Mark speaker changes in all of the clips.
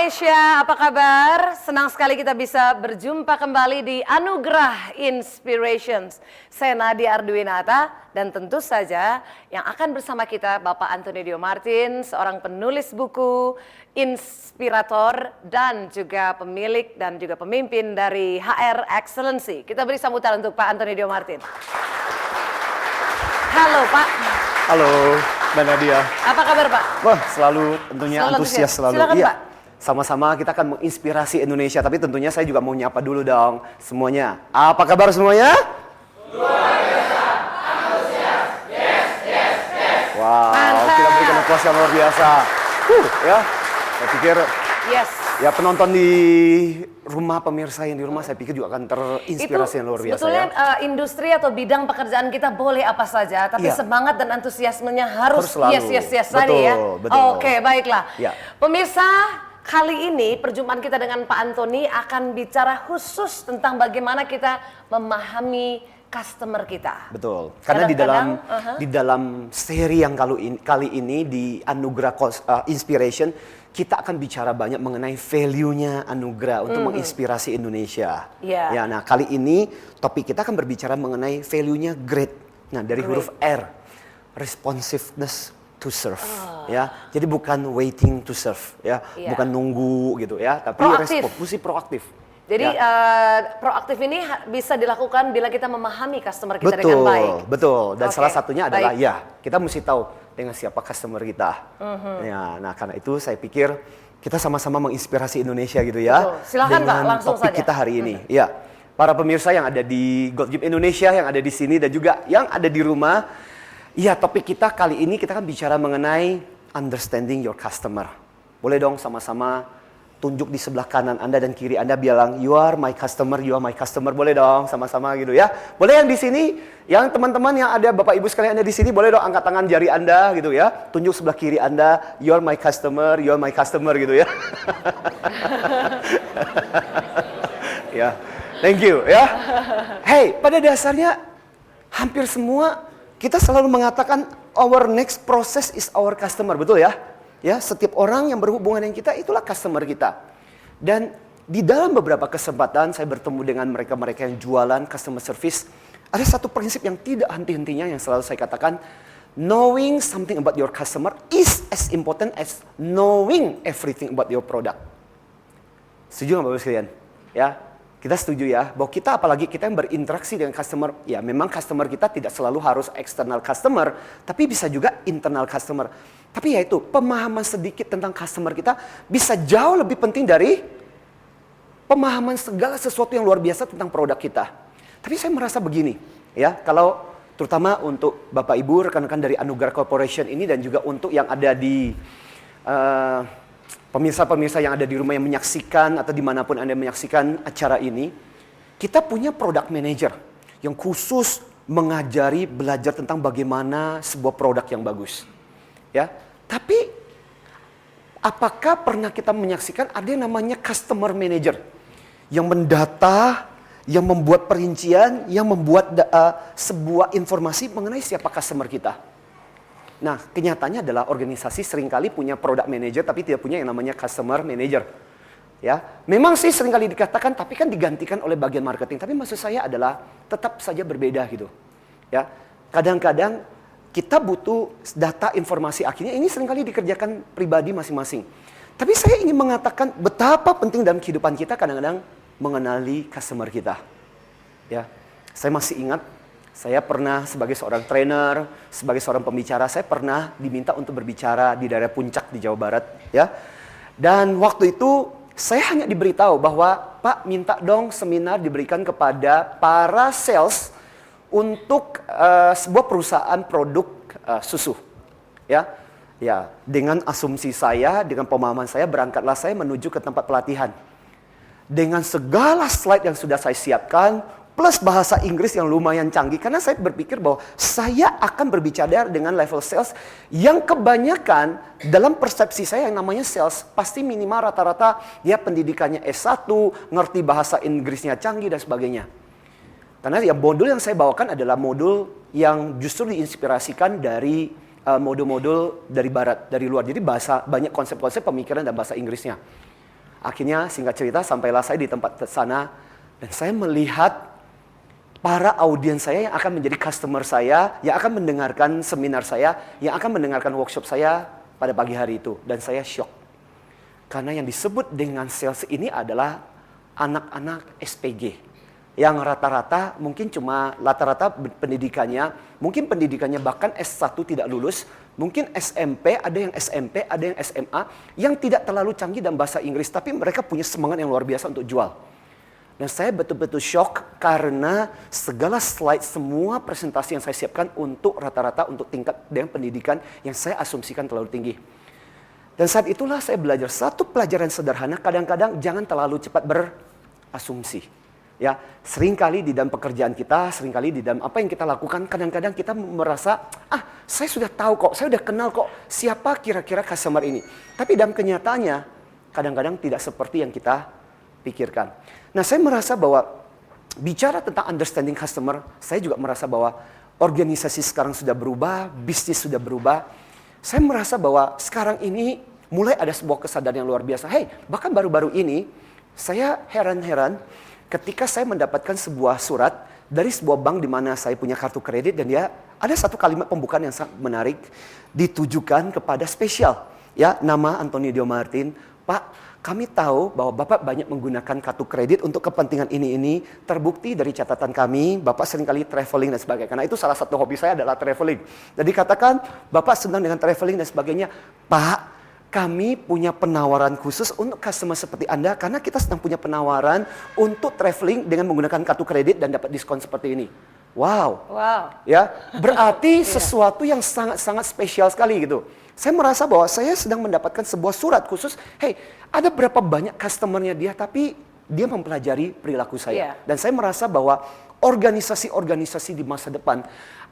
Speaker 1: Indonesia, apa kabar? Senang sekali kita bisa berjumpa kembali di Anugerah Inspirations. Saya Nadia Arduinata dan tentu saja yang akan bersama kita Bapak Anthony Dio Martin, seorang penulis buku, inspirator dan juga pemilik dan juga pemimpin dari HR Excellency. Kita beri sambutan untuk Pak Anthony Dio Martin. Halo Pak.
Speaker 2: Halo Mbak Nadia.
Speaker 1: Apa kabar Pak?
Speaker 2: Wah, selalu tentunya antusias selalu.
Speaker 1: Silakan
Speaker 2: iya.
Speaker 1: Pak.
Speaker 2: Sama-sama kita akan menginspirasi Indonesia, tapi tentunya saya juga mau nyapa dulu dong semuanya. Apa kabar semuanya? Luar biasa, antusias, yes, yes, yes. Wow,
Speaker 1: mantap.
Speaker 2: kita berikan aplaus yang luar biasa. Ya, saya pikir
Speaker 1: Yes.
Speaker 2: ya penonton di rumah, pemirsa yang di rumah, saya pikir juga akan terinspirasi yang luar biasa.
Speaker 1: Sebetulnya
Speaker 2: ya.
Speaker 1: Industri atau bidang pekerjaan kita boleh apa saja, tapi
Speaker 2: Iya.
Speaker 1: semangat dan antusiasmenya harus
Speaker 2: selalu.
Speaker 1: yes
Speaker 2: Betul,
Speaker 1: tadi ya.
Speaker 2: betul.
Speaker 1: Oke, baiklah.
Speaker 2: Ya.
Speaker 1: Pemirsa, kali ini perjumpaan kita dengan Pak Anthony akan bicara khusus tentang bagaimana kita memahami customer kita.
Speaker 2: Betul, karena
Speaker 1: Kadang-kadang,
Speaker 2: di dalam seri yang kali ini di Anugerah Inspiration, kita akan bicara banyak mengenai value-nya Anugerah untuk menginspirasi Indonesia.
Speaker 1: Yeah.
Speaker 2: Ya, nah kali ini topik kita akan berbicara mengenai value-nya great. Nah, dari huruf R, responsiveness to serve. Ya, jadi bukan waiting to serve, ya,
Speaker 1: Yeah.
Speaker 2: bukan nunggu gitu ya, tapi
Speaker 1: Proaktif.
Speaker 2: mesti proaktif.
Speaker 1: Jadi
Speaker 2: Ya.
Speaker 1: proaktif ini bisa dilakukan bila kita memahami customer kita dengan baik.
Speaker 2: Betul. Dan
Speaker 1: Oke,
Speaker 2: salah satunya adalah
Speaker 1: baik.
Speaker 2: kita mesti tahu dengan siapa customer kita. Ya, nah karena itu saya pikir kita sama-sama menginspirasi Indonesia gitu ya.
Speaker 1: Betul. Silakan, Pak,
Speaker 2: dengan
Speaker 1: langsung
Speaker 2: topik
Speaker 1: saja.
Speaker 2: kita hari ini. Ya, para pemirsa yang ada di Gold Gym Indonesia, yang ada di sini dan juga yang ada di rumah. Ya, topik kita kali ini kita akan bicara mengenai understanding your customer. Boleh dong sama-sama tunjuk di sebelah kanan Anda dan kiri Anda bilang, you are my customer, you are my customer. Boleh dong sama-sama gitu ya. Boleh yang di sini, yang teman-teman yang ada Bapak Ibu sekalian ada di sini, boleh dong angkat tangan jari Anda gitu ya. Tunjuk sebelah kiri Anda, you are my customer, you are my customer gitu ya. Ya, thank you ya. Hey, pada dasarnya hampir semua kita selalu mengatakan our next process is our customer, betul ya? Ya, setiap orang yang berhubungan dengan kita itulah customer kita. Dan di dalam beberapa kesempatan saya bertemu dengan mereka-mereka yang jualan customer service, ada satu prinsip yang tidak henti-hentinya yang selalu saya katakan, knowing something about your customer is as important as knowing everything about your product. Setuju nggak Bapak sekalian? Ya, kita setuju ya, bahwa kita apalagi kita yang berinteraksi dengan customer, ya memang customer kita tidak selalu harus external customer, tapi bisa juga internal customer. Tapi ya itu, pemahaman sedikit tentang customer kita bisa jauh lebih penting dari pemahaman segala sesuatu yang luar biasa tentang produk kita. Tapi saya merasa begini, ya, kalau terutama untuk Bapak Ibu, rekan-rekan dari Anugerah Corporation ini dan juga untuk yang ada di pemirsa-pemirsa yang ada di rumah yang menyaksikan atau dimanapun Anda menyaksikan acara ini, kita punya product manager yang khusus mengajari belajar tentang bagaimana sebuah produk yang bagus. Ya, tapi apakah pernah kita menyaksikan ada yang namanya customer manager yang mendata, yang membuat perincian, yang membuat sebuah informasi mengenai siapa customer kita? Nah, kenyataannya adalah organisasi seringkali punya product manager tapi tidak punya yang namanya customer manager. Ya, memang sih seringkali dikatakan tapi kan digantikan oleh bagian marketing. Tapi maksud saya adalah tetap saja berbeda gitu. Ya, kadang-kadang kita butuh data informasi akhirnya ini seringkali dikerjakan pribadi masing-masing. Tapi saya ingin mengatakan betapa penting dalam kehidupan kita kadang-kadang mengenali customer kita. Ya, saya masih ingat saya pernah sebagai seorang trainer, sebagai seorang pembicara, saya pernah diminta untuk berbicara di daerah Puncak di Jawa Barat. Ya, dan waktu itu saya hanya diberitahu bahwa Pak minta dong seminar diberikan kepada para sales untuk sebuah perusahaan produk susu, ya, dengan asumsi saya, dengan pemahaman saya berangkatlah saya menuju ke tempat pelatihan, dengan segala slide yang sudah saya siapkan, plus bahasa Inggris yang lumayan canggih, karena saya berpikir bahwa saya akan berbicara dengan level sales yang kebanyakan dalam persepsi saya yang namanya sales pasti minimal rata-rata dia pendidikannya S1, ngerti bahasa Inggrisnya canggih dan sebagainya. Karena ya modul yang saya bawakan adalah modul yang justru diinspirasikan dari modul-modul dari barat, dari luar. Jadi banyak konsep-konsep pemikiran dan bahasa Inggrisnya. Akhirnya singkat cerita sampailah saya di tempat sana dan saya melihat para audiens saya yang akan menjadi customer saya, yang akan mendengarkan seminar saya, yang akan mendengarkan workshop saya pada pagi hari itu. Dan saya shock. Karena yang disebut dengan sales ini adalah anak-anak SPG. Yang rata-rata mungkin cuma rata-rata pendidikannya bahkan S1 tidak lulus, mungkin SMP, ada yang SMP, ada yang SMA, yang tidak terlalu canggih dalam bahasa Inggris, tapi mereka punya semangat yang luar biasa untuk jual. Dan saya betul-betul shock karena segala slide, semua presentasi yang saya siapkan untuk rata-rata untuk tingkat dengan pendidikan yang saya asumsikan terlalu tinggi. Dan saat itulah saya belajar satu pelajaran sederhana, kadang-kadang jangan terlalu cepat berasumsi. Ya, seringkali di dalam pekerjaan kita, seringkali di dalam apa yang kita lakukan, kadang-kadang kita merasa, saya sudah tahu kok, saya sudah kenal kok siapa kira-kira customer ini. Tapi dalam kenyataannya, kadang-kadang tidak seperti yang kita pikirkan. Nah, saya merasa bahwa bicara tentang understanding customer, saya juga merasa bahwa organisasi sekarang sudah berubah, bisnis sudah berubah. Saya merasa bahwa sekarang ini mulai ada sebuah kesadaran yang luar biasa. Bahkan baru-baru ini, saya heran-heran ketika saya mendapatkan sebuah surat dari sebuah bank di mana saya punya kartu kredit dan dia ada satu kalimat pembukaan yang sangat menarik ditujukan kepada spesial. Ya, nama Antonio Dio Martin. Pak, kami tahu bahwa Bapak banyak menggunakan kartu kredit untuk kepentingan ini. Terbukti dari catatan kami, Bapak seringkali traveling dan sebagainya. Karena itu salah satu hobi saya adalah traveling. Jadi katakan Bapak senang dengan traveling dan sebagainya. Pak, kami punya penawaran khusus untuk customer seperti Anda karena kita sedang punya penawaran untuk traveling dengan menggunakan kartu kredit dan dapat diskon seperti ini. Wow. Ya, berarti sesuatu yang sangat-sangat spesial sekali gitu. Saya merasa bahwa saya sedang mendapatkan sebuah surat khusus, ada berapa banyak customernya dia tapi dia mempelajari perilaku saya. Dan saya merasa bahwa organisasi-organisasi di masa depan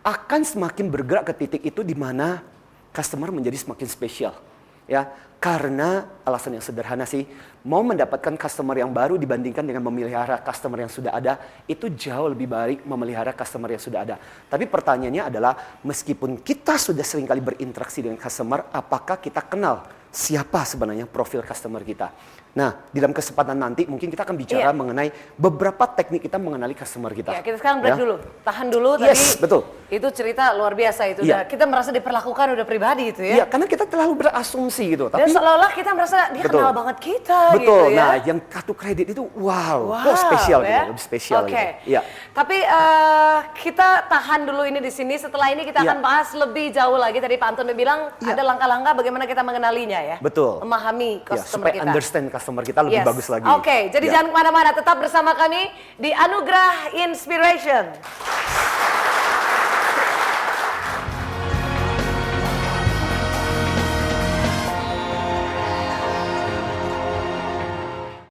Speaker 2: akan semakin bergerak ke titik itu di mana customer menjadi semakin spesial. Ya, karena alasan yang sederhana sih, mau mendapatkan customer yang baru dibandingkan dengan memelihara customer yang sudah ada, itu jauh lebih baik memelihara customer yang sudah ada. Tapi pertanyaannya adalah, meskipun kita sudah seringkali berinteraksi dengan customer, apakah kita kenal siapa sebenarnya profil customer kita? Nah, di dalam kesempatan nanti mungkin kita akan bicara mengenai beberapa teknik kita mengenali customer kita.
Speaker 1: Ya, kita sekarang break dulu. Tahan dulu
Speaker 2: Yes,
Speaker 1: tadi.
Speaker 2: betul.
Speaker 1: Itu cerita luar biasa itu. Kita merasa diperlakukan udah pribadi itu ya.
Speaker 2: Iya, karena kita terlalu berasumsi gitu.
Speaker 1: Dan seolah-olah kita merasa dia kenal banget kita gitu ya.
Speaker 2: Nah, yang kartu kredit itu kok spesial gitu, lebih spesial gitu. Iya.
Speaker 1: Tapi kita tahan dulu ini di sini. Setelah ini kita akan bahas lebih jauh lagi. Tadi Pak Anton bilang ada langkah-langkah bagaimana kita mengenalinya ya.
Speaker 2: Betul.
Speaker 1: Memahami customer
Speaker 2: supaya
Speaker 1: kita.
Speaker 2: Understand customer kita lebih bagus lagi.
Speaker 1: Oke, jadi jangan kemana-mana. Tetap bersama kami di Anugerah Inspiration.